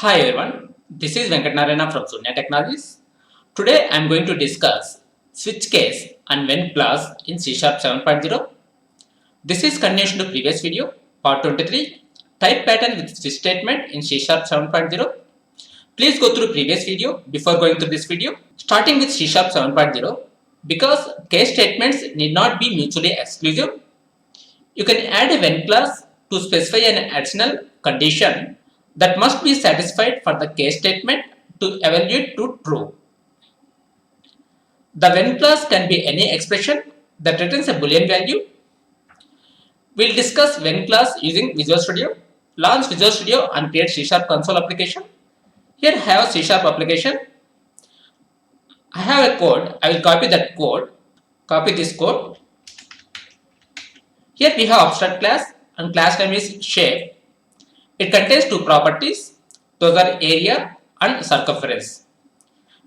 Hi everyone, this is Venkatnarayana from Sunya Technologies. Today I am going to discuss switch case and when clause in C# 7.0. This is continuation to previous video, part 23, type pattern with switch statement in C# 7.0. Please go through previous video before going through this video. Starting with C# 7.0, because case statements need not be mutually exclusive, you can add a when clause to specify an additional condition that must be satisfied for the case statement to evaluate to true. The when clause can be any expression that returns a Boolean value. We'll discuss when clause using Visual Studio. Launch Visual Studio and create C# console application. Here I have C# application. I have a code. I will copy that code. Copy this code. Here we have abstract class and class name is shape. It contains two properties. Those are area and circumference.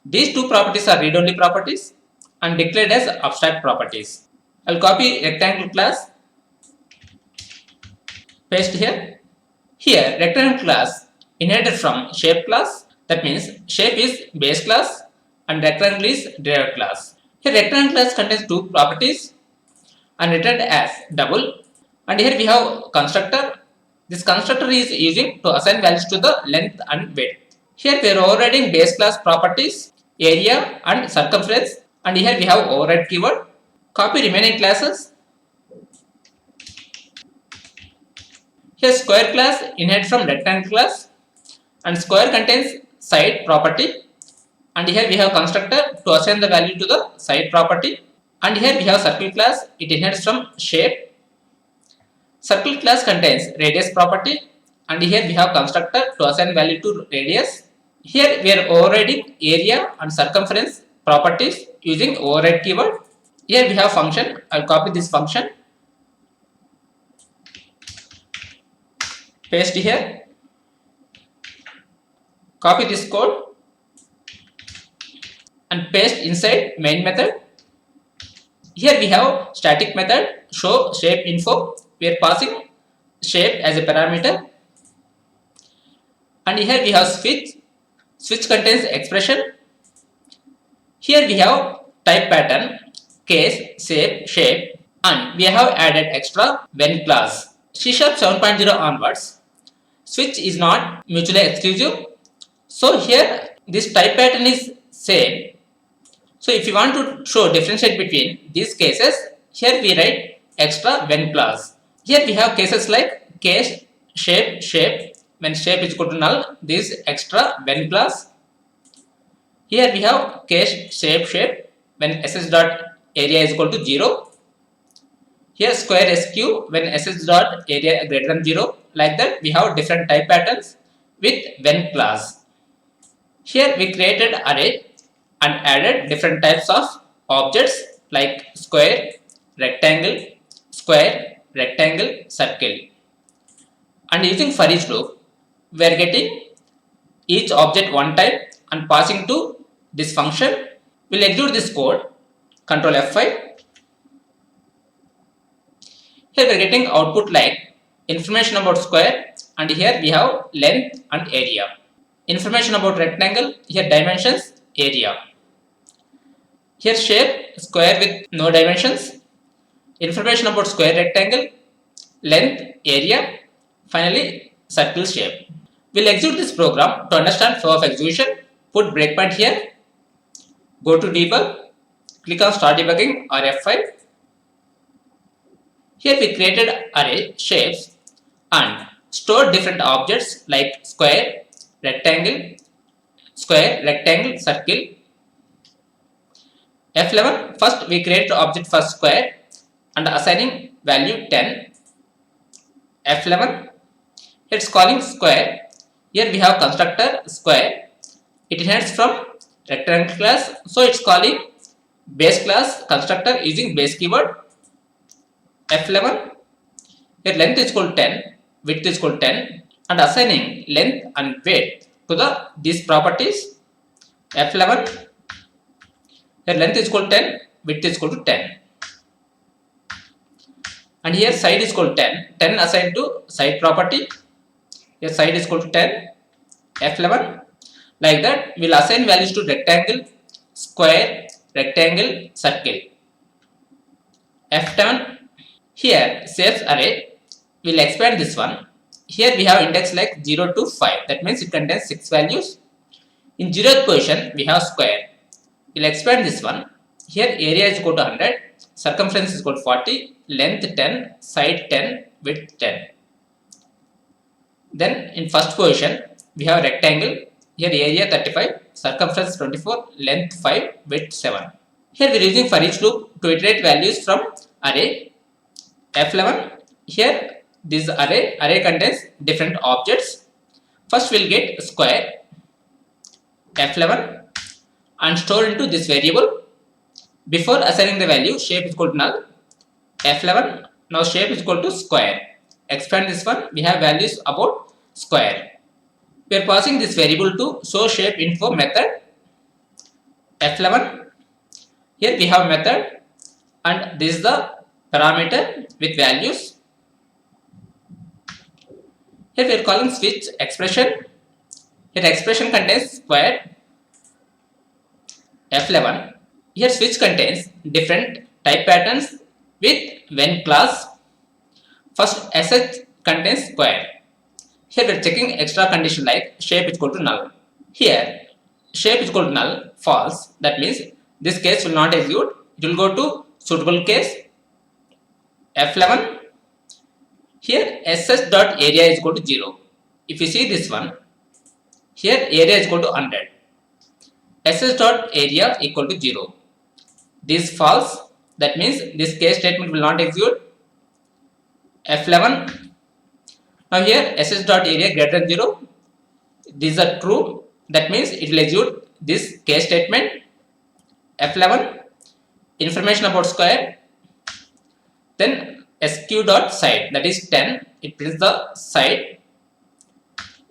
These two properties are read-only properties and declared as abstract properties. I will copy rectangle class, paste here. Here rectangle class inherited from shape class. That means shape is base class and rectangle is derived class. Here rectangle class contains two properties and returned as double. And here we have constructor. This constructor is using to assign values to the length and width. Here we are overriding base class properties, area and circumference, and here we have override keyword. Copy remaining classes. Here square class inherits from rectangle class and square contains side property, and here we have constructor to assign the value to the side property, and here we have circle class. It inherits from shape. Circle class contains radius property, and here we have constructor to assign value to radius. Here we are overriding area and circumference properties using override keyword. Here we have function. I will copy this function, paste here, copy this code and paste inside main method. Here we have static method show shape info. We are passing shape as a parameter, and here we have switch. Switch contains expression. Here we have type pattern, case, shape, and we have added extra when clause. C# 7.0 onwards, switch is not mutually exclusive. So here this type pattern is same. So if you want to show differentiate between these cases, here we write extra when clause. Here we have cases like case, shape, when shape is equal to null, this extra when clause. Here we have case, shape, when ss dot area is equal to 0. Here square sq when ss dot area greater than 0. Like that we have different type patterns with when clause. Here we created array and added different types of objects like square, rectangle, circle. And using for each loop, we are getting each object one type and passing to this function. We'll execute this code, Control F5. Here we are getting output like information about square, and here we have length and area. Information about rectangle, here dimensions, area. Here shape, square with no dimensions. Information about square, rectangle, length, area, finally circle shape. We'll execute this program to understand flow of execution. Put breakpoint here, go to debug, click on start debugging or F5. Here we created array shapes and stored different objects like square, rectangle, circle. F11, first we create the object for square and assigning value 10. F11, it's calling square. Here we have constructor square. It inherits from rectangle class, so it's calling base class constructor using base keyword. F11, here length is equal to 10, width is equal to 10, and assigning length and width to these properties. F11, here length is equal to 10, width is equal to 10. And here side is equal to 10. 10 assigned to side property. Here side is equal to 10. F11. Like that, we'll assign values to rectangle, square, rectangle, circle. F10. Here, shapes array, we'll expand this one. Here we have index like 0 to 5. That means it contains 6 values. In 0th position, we have square. We'll expand this one. Here area is equal to 100, circumference is equal to 40, length 10, side 10, width 10. Then in first position, we have rectangle. Here area 35, circumference 24, length 5, width 7. Here we are using for each loop to iterate values from array F11. Here this array contains different objects. First we will get square F11 and store into this variable. Before assigning the value, shape is equal to null. F11, now shape is equal to square. Expand this one, we have values about square. We are passing this variable to show shape info method F11. Here we have method and this is the parameter with values. Here we are calling switch expression. Here expression contains square F11. Here switch contains different type patterns with when class. First sh contains square. Here we are checking extra condition like shape is equal to null. Here shape is equal to null, false. That means this case will not execute. It will go to suitable case F11. Here sh.area is equal to 0. If you see this one, here area is equal to 100. sh.area equal to 0. This is false. That means this case statement will not execute. F11. Now here sh.area greater than 0. These are true. That means it will execute this case statement. F11. Information about square. Then sq.side, that is 10. It prints the side.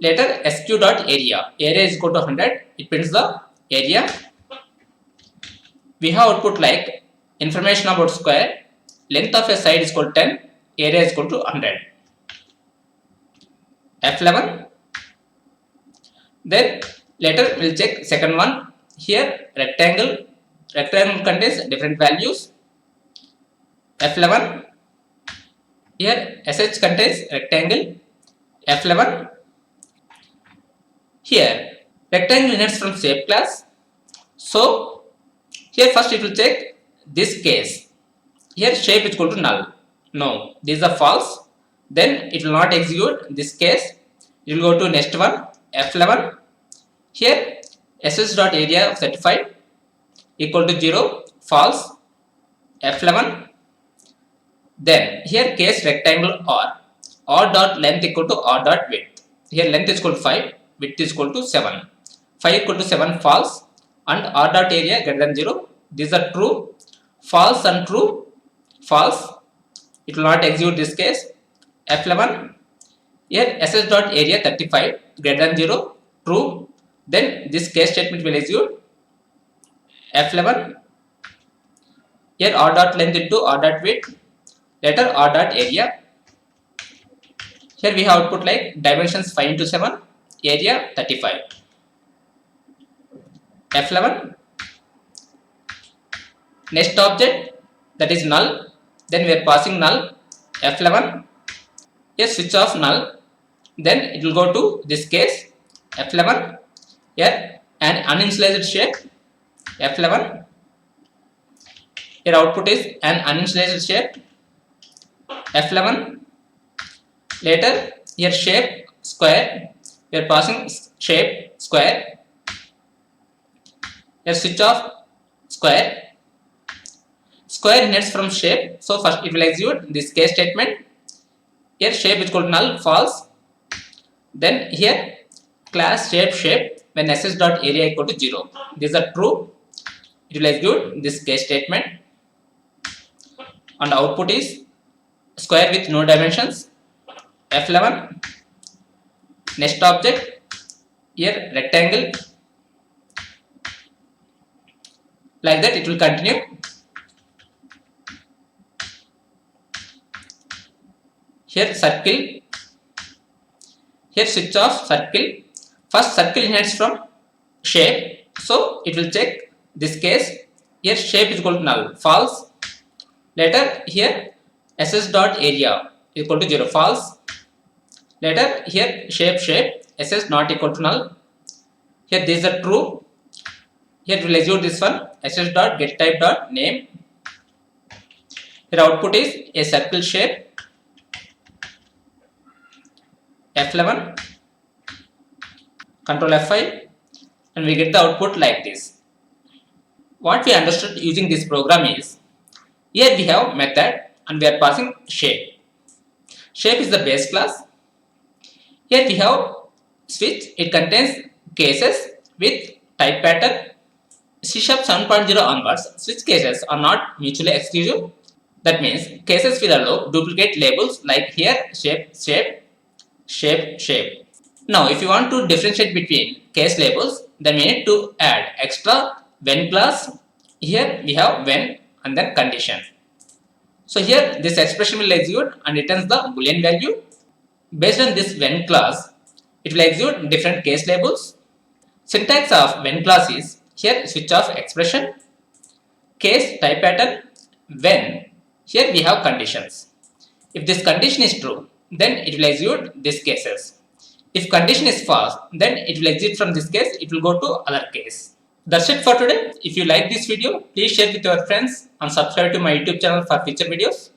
Later sq.area. Area is equal to 100. It prints the area. We have output like information about square. Length of a side is equal to 10. Area is equal to 100. F11. Then later we'll check second one. Here rectangle. Rectangle contains different values. F11. Here sh contains rectangle. F11. Here rectangle inherits from shape class. So here first it will check this case. Here shape is equal to null. No, these are false. Then it will not execute this case. It will go to next one, F11. Here sh.area of 35 equal to 0, false. F11. Then here case rectangle or dot length equal to or dot width. Here length is equal to 5, width is equal to 7. 5 equal to 7, false, and r dot area greater than 0. These are true. False and true, false. It will not execute this case. F11. Here sh dot area 35 greater than 0, true. Then this case statement will execute. F11. Here r dot length into r dot width. Later r dot area. Here we have output like dimensions 5 into 7, area 35. F11. Next object, that is null. Then we are passing null. F11. Here switch off null. Then it will go to this case. F11. Here an uninitialized shape. F11. Here output is an uninitialized shape. F11. Later here shape square. We are passing shape square. Here switch off square. Square inherits from shape. So first it will execute this case statement. Here shape is equal to null, false. Then here class shape when sh.area equal to 0. These are true. It will execute this case statement. And output is square with no dimensions. F11. Next object. Here rectangle. Like that it will continue. Here circle. Here switch off circle. First circle inherits from shape, so it will check this case. Here shape is equal to null, false. Later here ss dot area is equal to 0, false. Later here shape ss not equal to null. Here this is a true. Here we will execute this one, ss dot get type dot name. Here output is a circle shape, F11, control F5, and we get the output like this. What we understood using this program is, here we have method and we are passing shape. Shape is the base class. Here we have switch, it contains cases with type pattern. C# 7.0 onwards, switch cases are not mutually exclusive. That means cases will allow duplicate labels like here shape. Now if you want to differentiate between case labels, then we need to add extra when class. Here we have when and then condition. So here this expression will execute and returns the Boolean value. Based on this when class, it will execute different case labels. Syntax of when class is, here switch off expression, case type pattern, when. Here we have conditions. If this condition is true, then it will execute these cases. If condition is false, then it will exit from this case, it will go to other case. That's it for today. If you like this video, please share with your friends and subscribe to my YouTube channel for future videos.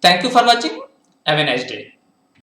Thank you for watching. Have a nice day.